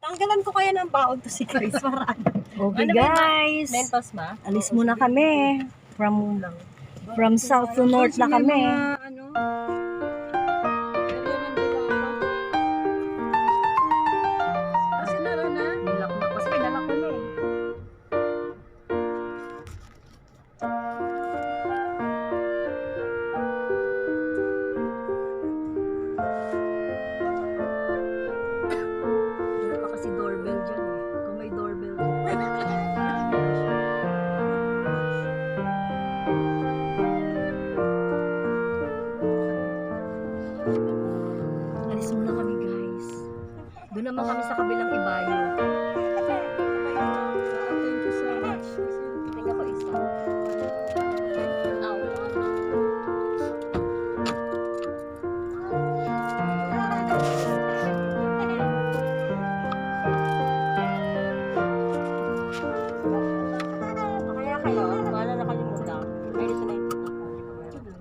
Tanggalan ko kaya ng baon to si Chris. Okay Ano ba, guys, Mentos ma? alis muna kami. From south to north na kami. Nilak na kasi pinalak ko na eh. Wala pa kasi doorbell dyan eh. Kung may doorbell. Alis muna kami guys. Doon naman kami sa kabilang ibayo. Thank you so much. Tingnan ko isa. Ow. Kaya kayo, wala na kalimutan. Ay, dito na yung tita ko. Okay na.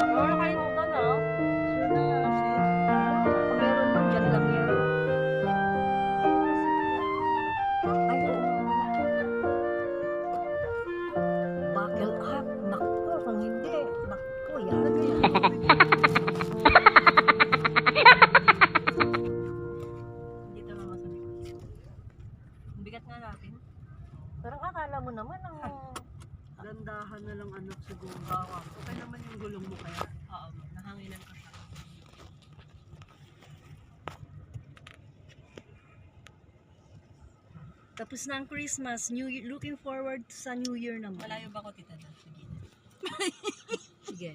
Wala na kalimutan na. Kung meron man, dyan lang yan. Ay, oo. Buckle up. Naku, kung hindi. Naku, yan. Dito na masabi. Bigat nga natin. Parang akala mo naman ang... Dandahan na lang anak siguro. Okay naman yung gulong mo kaya. Oo, nahanginan ko siya. Tapos na ang Christmas. Looking forward sa New Year naman. Malayo ba ako, tita? Sige. Sige.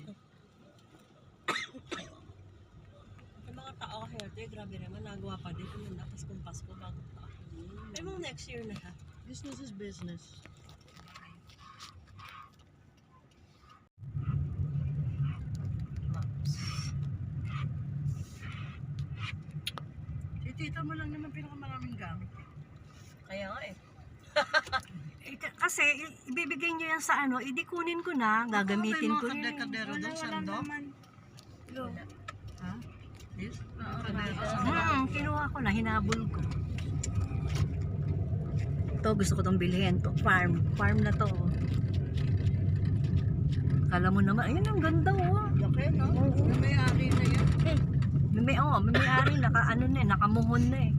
Yung mga tao healthy, grabe naman, nagawa pa din. Ano na, Paskong Pasko, bago pa. Ay, mga next year na siya. Business is business. Si tita mo lang naman pinakamaraming gamit. Kaya nga eh. Kasi ibibigay niyo yan sa ano, idi kunin ko na, gagamitin ko yun. Kadero doon, sando. Ha? Yes? Kinuha ko na, hinabol ko. Ito, gusto ko tong bilhin. To farm. Farm na to. Kala mo naman, ayun ang ganda oh. Laki, no? May-ari na yan. May-ari, nakamuhon na eh.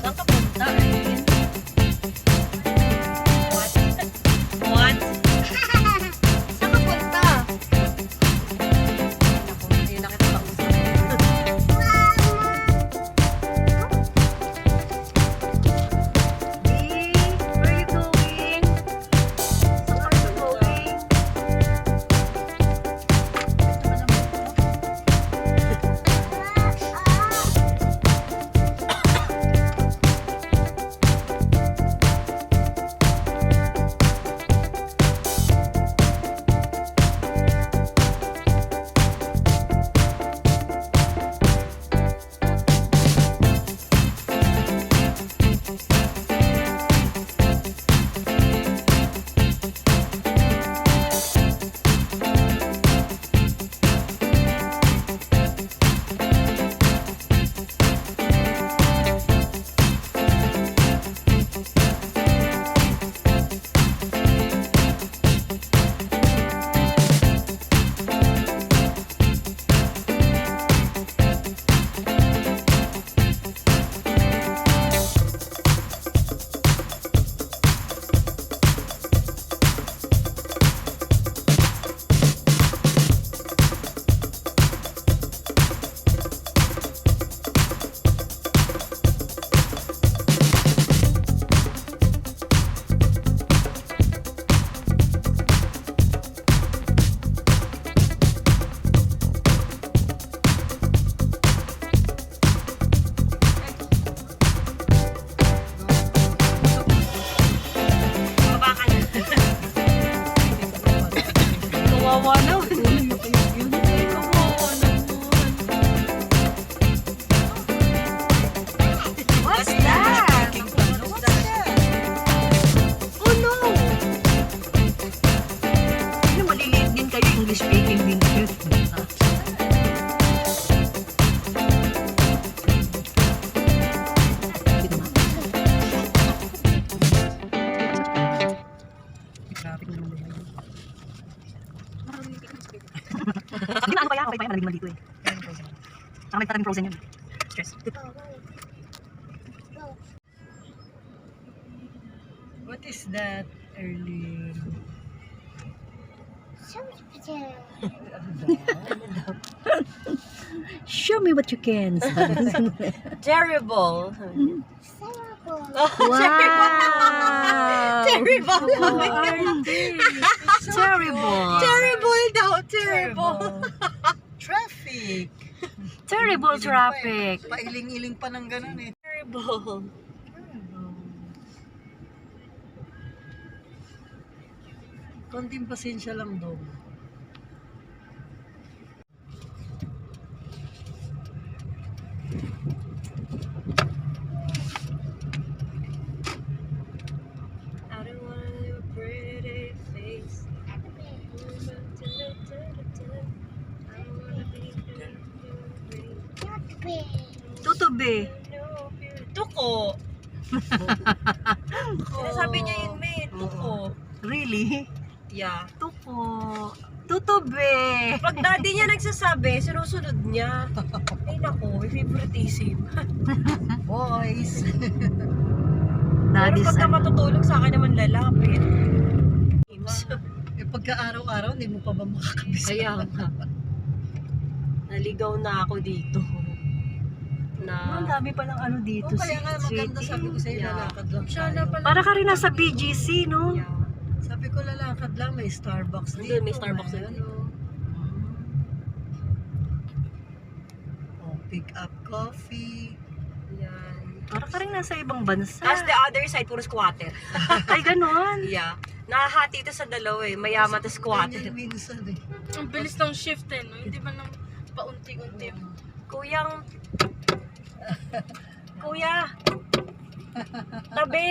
Saan ka punta eh? Maraming frozen yun. Stress. What is that, Erlyn? Show me what you can. Terrible. Wow! Terrible. Terrible. Terrible daw. Terrible. Traffic. Terrible traffic. Pailing-iling pa ng ganun eh. Terrible. Konting pasensya lang daw. I don't want your pretty face. I don't wanna be Tutubi. Tuko. Sinasabi niya yun, May. Tuko. Really? Yeah. Tuko. Tutubi. Pag daddy niya nagsasabi, sinusunod niya. Ay nako, may favoritism. Boys. That Pero is pagka matutulog sa akin naman lalapit. Eh pagka araw-araw, hindi mo pa ba makakabisa? Kaya nga. Naligaw na ako dito. Ang dami palang ano dito. Oh, kaya nga maganda, sweetie. sabi ko sa'yo, Yeah. lalakad lang Siya na tayo. pala. Para ka rin nasa BGC, no? Yeah. Sabi ko lalakad lang, may Starbucks dito. May Starbucks may dito. ano. Oh, pick up coffee. Yan. Para ka rin nasa ibang bansa. Tapos the other side, puro squatter. Ay, ganon. Yeah. Nahahati ito sa dalawa eh. Mayaman to squatter. Ganyan minsan eh. Ang bilis ng shift eh, no? Hindi man lang paunti-unti. Kuyang... Kuya! Tabi!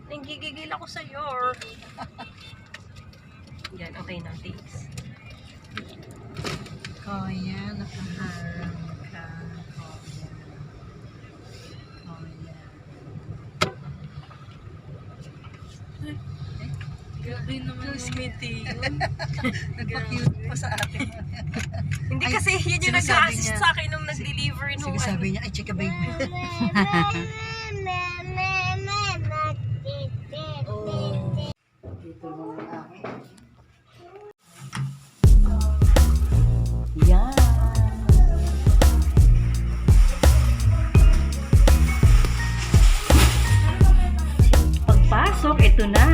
Nanggigigil ako sa'yo. Yan, okay na. Thanks. Kaya, nakaharang ka. Kaya. Grabe naman yung Smithy. Nagpa-cute pa sa atin. Hindi Ay, kasi yun yung sinasabi nag-assist niya- sa akin nung nag-deliver nung Sige, sabi niya, ay, chika baby. Oh. Dito mo na akin. Yan. Pagpasok, ito na.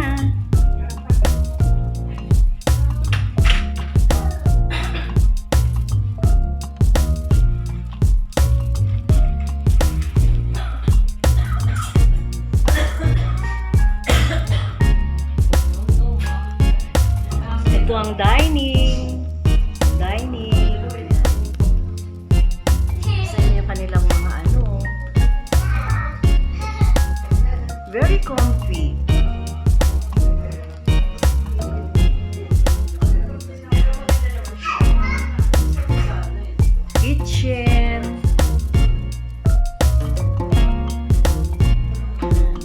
Ito ang dining. Dining. Sa inyo kanilang mga ano. Very comfy. Kitchen.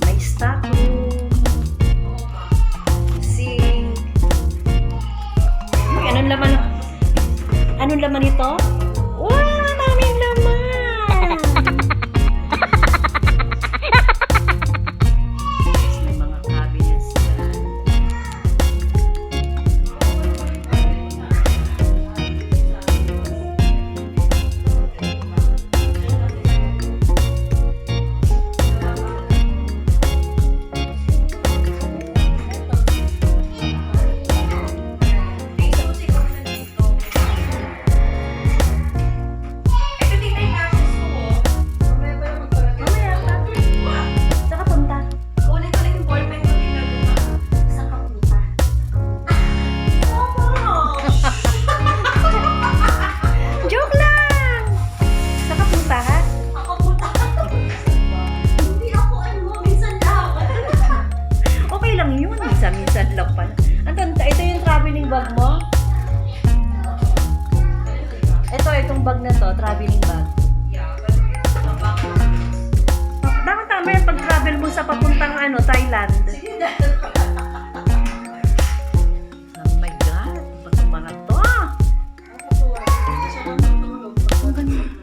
May stock room. Sink. Uy, anong laman? Anong laman ito? Wow, daming laman! May mga cabinets dyan. Mamaya, Patrick. Saan ka punta? Kunin ko lang yung ballpen ko ginagawa. Saan ka punta? Joke lang! Saan ka punta, ha? Ako punta. Hindi ako minsan lang. Okay lang yun. Minsan-minsan lang pala. Ito yung traveling bag mo? Itong bag na to, traveling bag. Bakit tama yan pag travel mo sa papuntang Thailand? Oh my God! Ba't ang mga to? Ang ganda.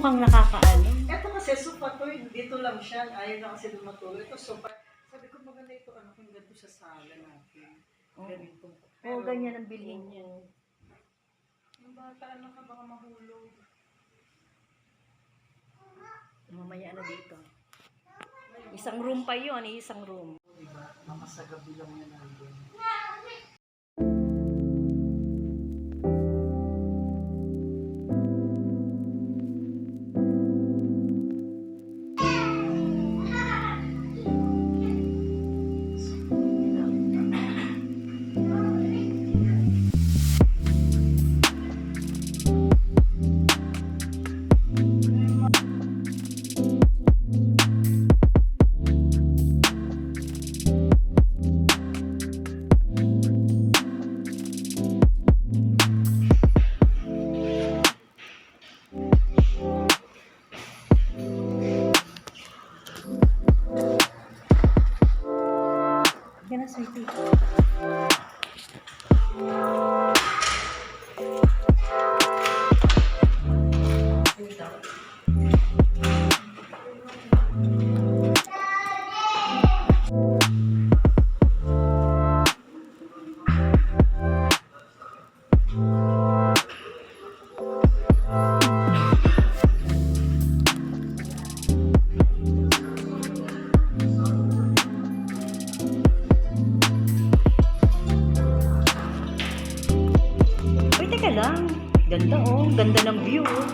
mukhang nakakaano. Ito kasi sofa to, dito lang siya. Ayaw na kasi lumatuloy. Ito sofa. Sabi ko maganda ito, ano kung ganito sa sala natin. Ganito. Oo, ganyan ang bilhin niya. Ang bata, ano ka baka mahulog. Mamaya na dito. Isang room pa yun, isang room. Diba? Mga sa gabi lang yan nandun. Yan na, sweetie. Uy, teka lang. Ganda oh. Ganda ng view oh.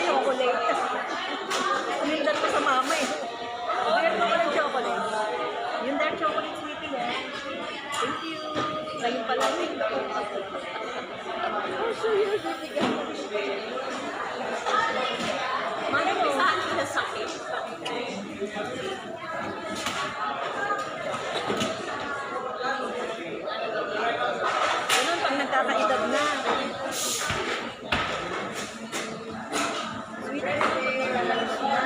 Chocolate. Umindan ko sa mama eh. Bigyan mo ko ng chocolate. Yung dark chocolate sweetie yan. Thank you. Ngayon pala rin. Oh, so you're bibigyan mo. Mami mo. Saan sila sakit? Ganun pag nagkakaedad na. Sweetie, lalabas na.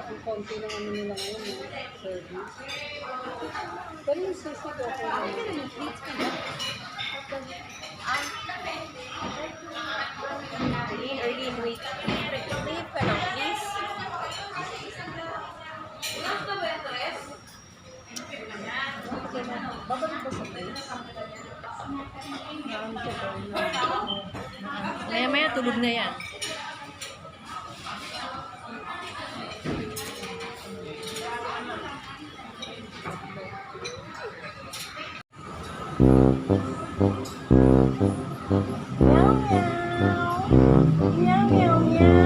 Ang konti ng ano nila ngayon, service. Pero yung sisi ko ako Early in week. Leave ka lang, please. babalik ba sa place? Maya-maya tulog na yan. Meow, meow, meow. Meow, meow. Meow, meow, meow.